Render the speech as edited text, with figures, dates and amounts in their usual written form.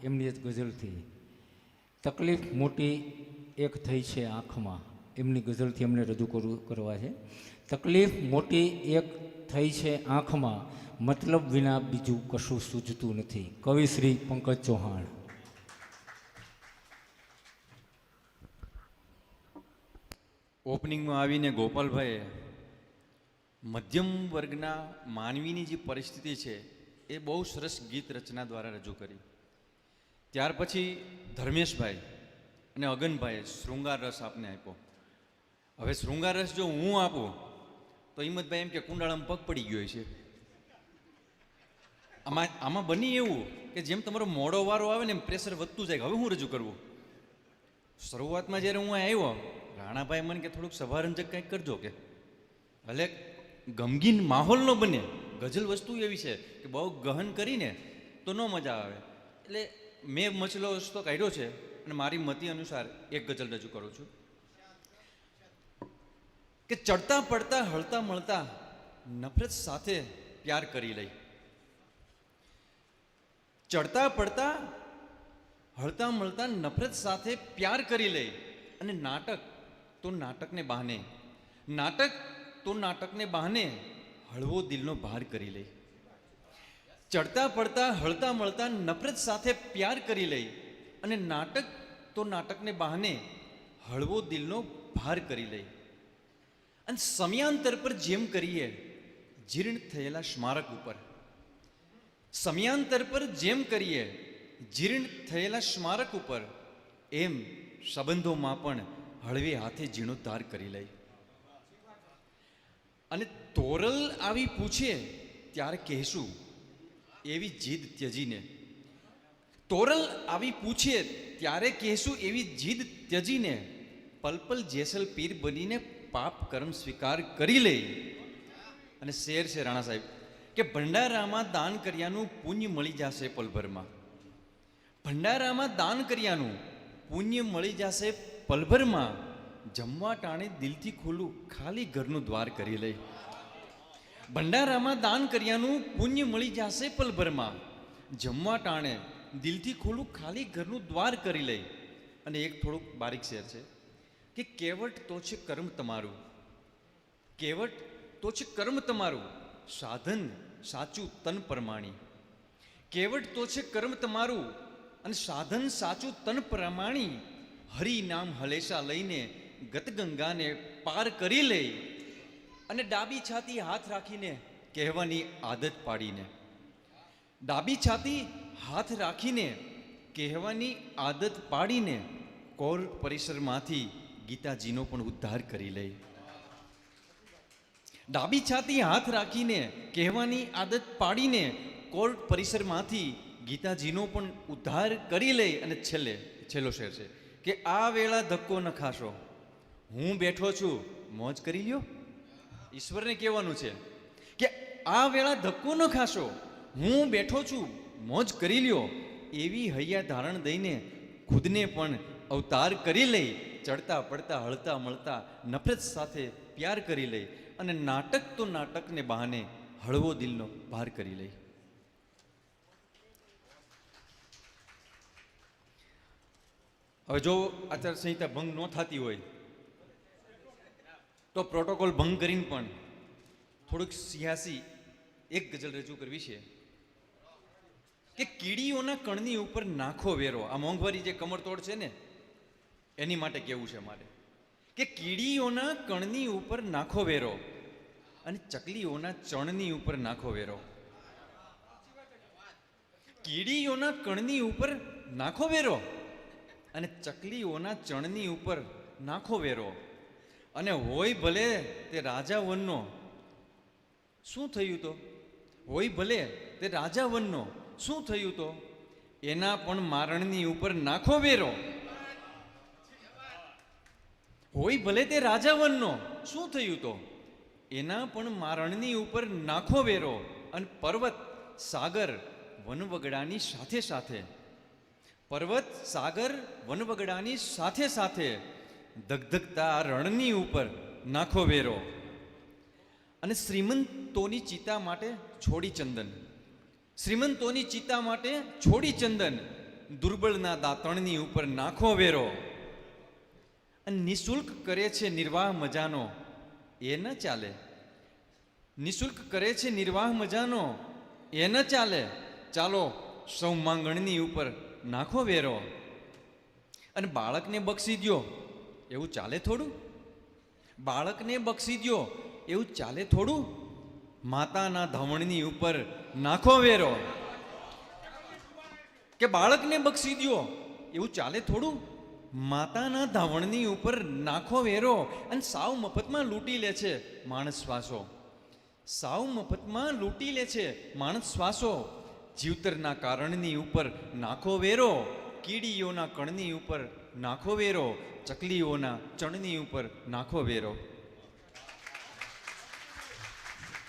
એમની એક ગઝલથી. તકલીફ મોટી એક થઈ છે આંખમાં, એમની ગઝલથી એમને રજૂ કરવા છે. તકલીફ મોટી એક થઈ છે આંખમાં, મતલબ વિના બીજું કશું સૂઝતું નથી. કવિ શ્રી પંકજ ચૌહાણ. ઓપનિંગમાં આવીને ગોપાલભાઈએ મધ્યમ વર્ગના માનવીની જે પરિસ્થિતિ છે એ બહુ સરસ ગીત રચના દ્વારા રજૂ કરી. ત્યાર પછી ધર્મેશભાઈ અને અગનભાઈએ શૃંગાર રસ આપને આપ્યો. હવે શૃંગાર રસ જો હું આપું તો હિંમતભાઈ એમ કે કુંડાળામાં પગ પડી ગયો છે. આમાં બની એવું કે જેમ તમારો મોડો વારો આવે ને એમ પ્રેશર વધતું જાય. હવે હું રજૂ કરવું. શરૂઆતમાં જ્યારે હું આવ્યો, રાણાભાઈ મને કે થોડુંક સભારંજક કંઈક કરજો, કે ભલે ગમગીન માહોલ ન બને. ગઝલ વસ્તુ એવી છે કે બહુ ગહન કરીને તો ન મજા આવે. એટલે મેં મચલો રસ્તો કાઢ્યો છે અને મારી મતિ અનુસાર એક ગઝલ રજૂ કરું છું કે ચડતા પડતા હળતા મળતા નફરત સાથે પ્યાર કરી લઈ. ચડતા પડતા હળતા મળતા નફરત સાથે પ્યાર કરી લઈ. અને નાટક તો નાટકને બહાને, નાટક તો નાટકને બહાને હળવો દિલનો ભાર કરી લઈ. ચડતા પડતા હળતા મળતા નફરત સાથે પ્યાર કરી લઈ અને નાટક તો નાટકને બહાને હળવો દિલનો ભાર કરી લઈ. અને સમયાંતર પર જેમ કરીએ જીર્ણ થયેલા સ્મારક ઉપર, સમયાંતર પર જેમ કરીએ જીર્ણ થયેલા સ્મારક ઉપર, એમ સંબંધોમાં પણ હળવે હાથે જીર્ણોદ્ધાર કરી લઈ. અને તોરલ આવી પૂછે ત્યારે કહેશું એવી જીદ ત્યજીને, તોરલ આવી પૂછે ત્યારે કહેશું એવી જીદ ત્યજીને, પલપલ જેસલ પીર બનીને પાપ કર્મ સ્વીકાર કરી લઈ. અને શેર છે રાણા સાહેબ કે ભંડારામાં દાન કર્યાનું પુણ્ય મળી જશે પલભરમાં. ભંડારામાં દાન કર્યાનું પુણ્ય મળી જશે પલભરમાં. જમવા ટાણે દિલથી ખુલ્લું ખાલી ઘરનું દ્વાર કરી લઈ. ભંડારામાં દાન કર્યાનું પુણ્ય મળી જશે પલભરમાં. જમવા ટાણે દિલથી ખુલ્લું ખાલી ઘરનું દ્વાર કરી લઈ. અને એક થોડુંક બારીક શેર છે કે કેવટ તો છે કર્મ તમારું, કેવટ તો છે કર્મ તમારું, સાધન સાચું તન પ્રમાણી. કેવટ તો છે કર્મ તમારું અને સાધન સાચું તન પ્રમાણી. હરિ નામ હલેશા લઈને ગતગંગાને પાર કરી લઈ. અને ડાબી છાતી હાથ રાખીને કહેવાની આદત પાડીને, ડાબી છાતી હાથ રાખીને કહેવાની આદત પાડીને કોર્ટ પરિસરમાંથી ગીતાજીનો પણ ઉદ્ધાર કરી લઈ. ડાબી છાતી હાથ રાખીને કહેવાની આદત પાડીને કોર્ટ પરિસરમાંથી ગીતાજીનો પણ ઉદ્ધાર કરી લઈ. અને છેલ્લો શેર છે કે આ વેળા ધક્કો ન ખાશો, હું બેઠો છું મોજ કરી લ્યો. ઈશ્વરને કહેવાનું છે કે આ વેળા ધક્કો ન ખાશો, હું બેઠો છું મોજ કરી લ્યો. એવી હૈયા ધારણ દઈને ખુદને પણ અવતાર કરી લઈ. ચડતા પડતા હળતા મળતા નફરત સાથે પ્યાર કરી લઈ. અને નાટક તો નાટકને બહાને હળવો દિલનો ભાર કરી લઈ. હવે જો આચારસંહિતા ભંગ ન થતી હોય તો પ્રોટોકોલ ભંગ કરીને પણ થોડુંક સિયાસી એક ગઝલ રજૂ કરવી છે કે કીડીઓના કણની ઉપર નાખો વેરો. આ મોંઘવારી જે કમરતોડ છે ને એની માટે કેવું છે મારે કે કીડીઓના કણની ઉપર નાખો વેરો અને ચકલીઓના ચણની ઉપર નાખો વેરો. કીડીઓના કણની ઉપર નાખો વેરો અને ચકલીઓના ચણની ઉપર નાખો વેરો. અને હોય ભલે તે રાજા વનનો, શું થયું તો? હોય ભલે તે રાજા વનનો, શું થયું તો? એના પણ મારણની ઉપર નાખો વેરો. હોય ભલે તે રાજા વનનો, શું થયું તો? એના પણ મારણની ઉપર નાખો વેરો. અને પર્વત સાગર વનવગડાની સાથે સાથે, પર્વત સાગર વનવગડાની સાથે સાથે ધગધગતા રણની ઉપર નાખો વેરો. અને શ્રીમંતોની ચિતા માટે છોડી ચંદન, શ્રીમંતોની ચિતા માટે છોડી ચંદન, દુર્બળના દાંતણની ઉપર નાખો વેરો. અને નિઃશુલ્ક કરે છે નિર્વાહ મજાનો, એ ન ચાલે. નિઃશુલ્ક કરે છે નિર્વાહ મજાનો, એ ન ચાલે. ચાલો સૌ માંગણની ઉપર નાખો વેરો. અને બાળકને બક્ષી દ્યો, એવું ચાલે થોડું? બાળકને બક્ષી દ્યો, એવું ચાલે થોડું? માતાના ધમણની ઉપર નાખો વેરો. કે બાળકને બક્ષી દ્યો, એવું ચાલે થોડું? માતાના ધાવણની ઉપર નાખો વેરો. અને સાવ મફતમાં લૂંટી લે છે માણસ શ્વાસો. સાવ મફતમાં લૂંટી લે છે માણસ શ્વાસો. જીવતરના કારણની ઉપર નાખો વેરો. કીડીઓના કણની ઉપર નાખો વેરો. ચકલીઓના ચણની ઉપર નાખો વેરો.